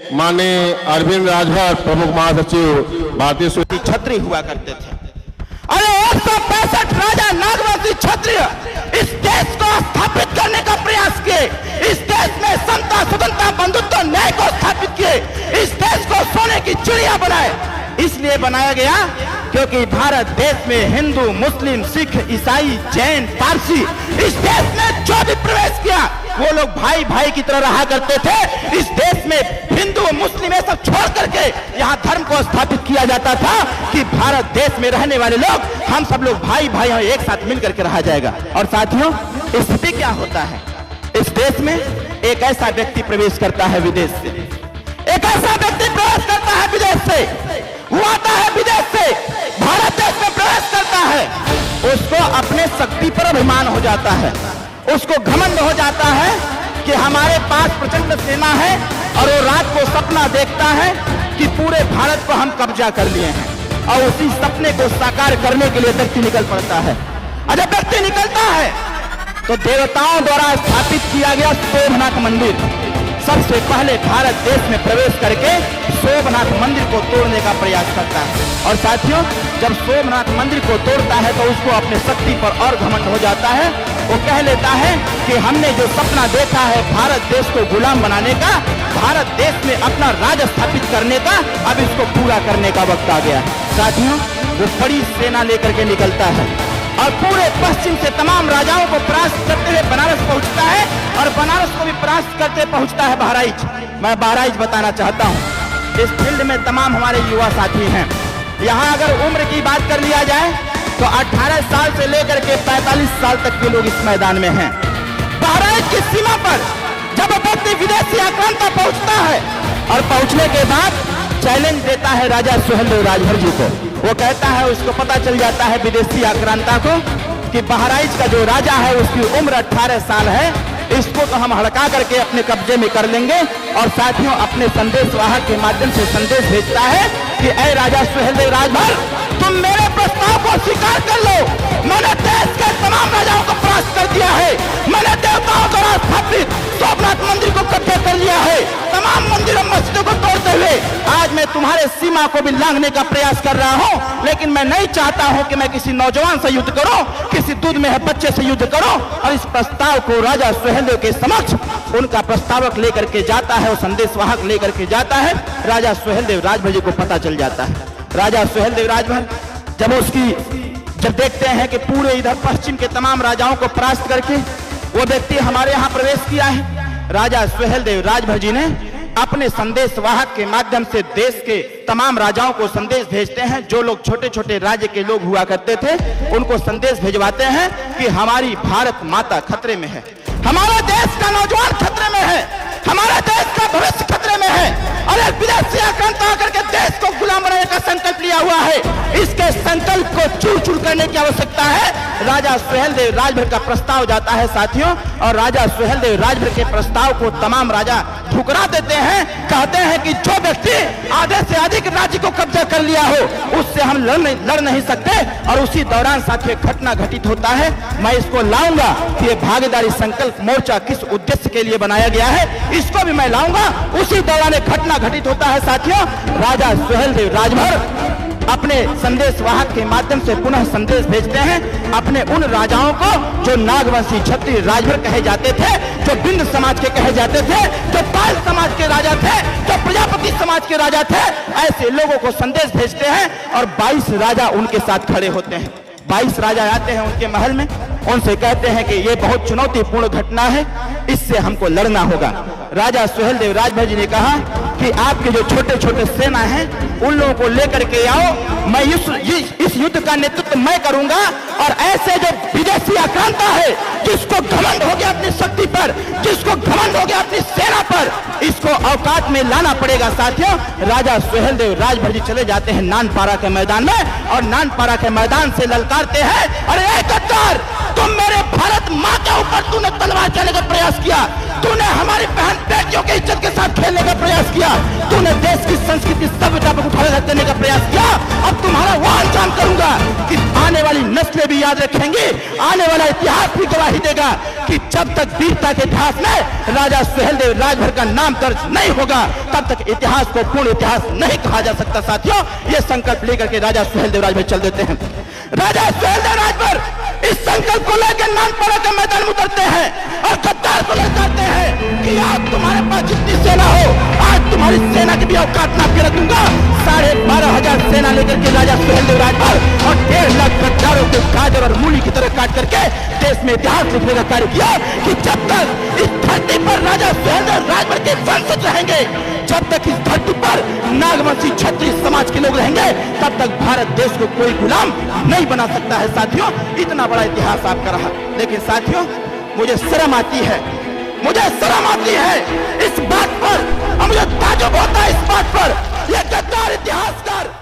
माननीय अरविंद राजभर प्रमुख महासचिव भारतीय क्षत्रिय हुआ करते थे। अरे 165 राजा नागवंशी क्षत्रिय इस देश को स्थापित करने का प्रयास किए, इस देश में समता स्वतंत्रता बंधुत्व न्याय को स्थापित किए, इस देश को सोने की चिड़िया बनाए। इसलिए बनाया गया क्योंकि भारत देश में हिंदू, मुस्लिम, सिख, ईसाई, जैन, पारसी इस देश में जो भी प्रवेश किया वो लोग भाई भाई की तरह रहा करते थे। इस देश में हिंदू, मुस्लिम ये सब छोड़ करके यहाँ धर्म को स्थापित किया जाता था कि भारत देश में रहने वाले लोग हम सब लोग भाई भाई हैं, एक साथ मिल करके रहा जाएगा। और साथियों, स्थिति क्या होता है, इस देश में एक ऐसा व्यक्ति प्रवेश करता है विदेश से, एक ऐसा व्यक्ति प्रवेश करता है विदेश से, वो आता है विदेश से भारत देश में प्रवेश करता है, उसको अपने शक्ति पर अभिमान हो जाता है, उसको घमंड हो जाता है कि हमारे पास प्रचंड सेना है, और वो रात को सपना देखता है कि पूरे भारत को हम कब्जा कर लिए हैं, और उसी सपने को साकार करने के लिए व्यक्ति निकल पड़ता है। और जब व्यक्ति निकलता है तो देवताओं द्वारा स्थापित किया गया सोमनाथ मंदिर सबसे पहले भारत देश में प्रवेश करके सोमनाथ मंदिर को तोड़ने का प्रयास करता है। और साथियों, जब सोमनाथ मंदिर को तोड़ता है तो उसको अपने शक्ति पर और घमंड हो जाता है। वो कह लेता है कि हमने जो सपना देखा है भारत देश को गुलाम बनाने का, भारत देश में अपना राज स्थापित करने का, अब इसको पूरा करने का वक्त आ गया। साथियों, वो बड़ी सेना लेकर के निकलता है और पूरे पश्चिम से तमाम राजाओं को परास्त करते हुए बनारस पहुंचता है, और बनारस को भी परास्त करते पहुंचता है बहराइच। मैं बहराइच बताना चाहता हूं, इस फील्ड में तमाम हमारे युवा साथी हैं। यहाँ अगर उम्र की बात कर लिया जाए तो 18 साल से लेकर के 45 साल तक के लोग इस मैदान में हैं। बहराइच की सीमा पर जब व्यक्ति विदेशी आक्रांता पहुंचता है और पहुंचने के बाद चैलेंज देता है राजा सुहेलदेव राजभर जी को, वो कहता है, उसको पता चल जाता है विदेशी आक्रांता को कि बहराइच का जो राजा है उसकी उम्र 18 साल है, इसको तो हम हड़का करके अपने कब्जे में कर लेंगे। और साथियों, अपने संदेश वाहक के माध्यम से संदेश भेजता है कि ऐ राजा सुहेलदेव राजभर, तुम मेरे प्रस्ताव को स्वीकार कर लो। मैंने देश के तमाम राजाओं को परास्त कर दिया है, मैंने देवताओं द्वारा स्थापित सोमनाथ मंदिर को कब्जा कर लिया है, तमाम मंदिरों मस्जिदों को तोड़ते हुए आज मैं तुम्हारे सीमा को भी लांघने का प्रयास कर रहा हूं। लेकिन मैं नहीं चाहता हूं कि मैं किसी नौजवान से युद्ध करूं, किसी दूध में है बच्चे से युद्ध करूं। और इस प्रस्ताव को राजा सुहेलदेव के समक्ष उनका प्रस्तावक लेकर के जाता है, और संदेशवाहक लेकर के जाता है। राजा सुहेलदेव राजभर जी को पता चल जाता है। राजा सुहेलदेव राजभर जब देखते हैं कि पूरे इधर पश्चिम के तमाम राजाओं को परास्त करके वो व्यक्ति हमारे यहाँ प्रवेश किया है, राजा सुहेलदेव राजभर जी ने अपने संदेशवाहक के माध्यम से देश के तमाम राजाओं को संदेश भेजते हैं। जो लोग छोटे छोटे राज्य के लोग हुआ करते थे उनको संदेश भेजवाते हैं कि हमारी भारत माता खतरे में है, हमारा देश का नौजवान खतरे में है, हमारा देश का भविष्य खतरे में है, और एक विदेशी आक्रांता आकर के देश को गुलाम बनाने का संकल्प लिया हुआ है। इसके संकल्प को चूर चूर करने की आवश्यकता है। राजा सुहेलदेव राजभर का प्रस्ताव जाता है साथियों, और राजा सुहेलदेव राजभर के प्रस्ताव को तमाम राजा ठुकरा देते हैं। कहते हैं कि जो व्यक्ति आधे से अधिक राज्य को कब्जा कर लिया हो उससे हम लड़ नहीं सकते। और उसी दौरान साथियों घटना घटित होता है। मैं इसको लाऊंगा कि ये भागीदारी संकल्प मोर्चा किस उद्देश्य के लिए बनाया गया है, इसको भी मैं लाऊंगा। उसी दौरान एक घटना घटित होता है साथियों। राजा सुहेलदेव राजभर अपने संदेशवाहक के माध्यम से पुनः संदेश भेजते हैं अपने उन राजाओं को जो नागवंशी क्षत्रिय राजभर कहे जाते थे, जो बिंद समाज के कहे जाते थे, जो पाल समाज के राजा थे, जो प्रजापति समाज के राजा थे। ऐसे लोगों को संदेश भेजते हैं और 22 राजा उनके साथ खड़े होते हैं। 22 राजा आते हैं उनके महल में, उनसे कहते हैं कि ये बहुत चुनौतीपूर्ण घटना है, इससे हमको लड़ना होगा। राजा सुहेलदेव राजभर जी ने कहा कि आपके जो छोटे छोटे सेना हैं उन लोगों को लेकर के आओ, मैं इस युद्ध का नेतृत्व मैं करूंगा। और ऐसे जो विदेशी आक्रांता है जिसको घमंड हो गया अपनी शक्ति पर, जिसको घमंड हो गया अपनी सेना पर, इसको औकात में लाना पड़ेगा। साथियों, राजा सुहेलदेव राजभर जी चले जाते हैं नानपारा के मैदान में, और नानपारा के मैदान से ललकारते हैं, अरे गद्दार, तुम मेरे भारत माँ के ऊपर तूने तलवार चलाने का प्रयास किया, तूने हमारी बहन बेटियों की इज्जत के साथ खेलने का प्रयास किया, तूने देश की संस्कृति सभ्यता पर उठाने का प्रयास किया। अब तुम्हारा वो अंजाम करूंगा कि आने वाली नस्लें भी याद रखेंगे, आने वाला इतिहास भी गवाही देगा कि जब तक वीरता के इतिहास में राजा सुहेलदेव राजभर का नाम दर्ज नहीं होगा, तब तक इतिहास को पूर्ण इतिहास नहीं कहा जा सकता। साथियों, ये संकल्प लेकर के राजा सुहेलदेव राजभर चल देते हैं। राजा सुहेलदेव राजभर इस संकल्प को लेकर नानपाड़ा के मैदान में उतरते हैं और गद्दार को ललकारते हैं कि आज तुम्हारे पास जितनी सेना हो, आज तुम्हारी सेना की भी औकात नाप के रखूंगा। 12,500 सेना लेकर के राजा सुहेलदेव राजभर और 1.5 लाख गद्दारों को गाजर और मूली की तरह काट करके देश में इतिहास लिखने का कार्य किया कि जब तक इस धरती पर राजा सुहेलदेव राजभर के वंशज रहेंगे, जब तक इस धरती पर नागवंशी क्षत्रिय समाज के लोग रहेंगे, तब तक भारत देश को कोई गुलाम नहीं बना सकता है। साथियों, इतना बड़ा इतिहास आपका रहा, लेकिन साथियों मुझे शर्म आती है, मुझे शर्म आती है इस बात पर और मुझे ताज्जुब होता है इस बात पर, ये गद्दार इतिहासकार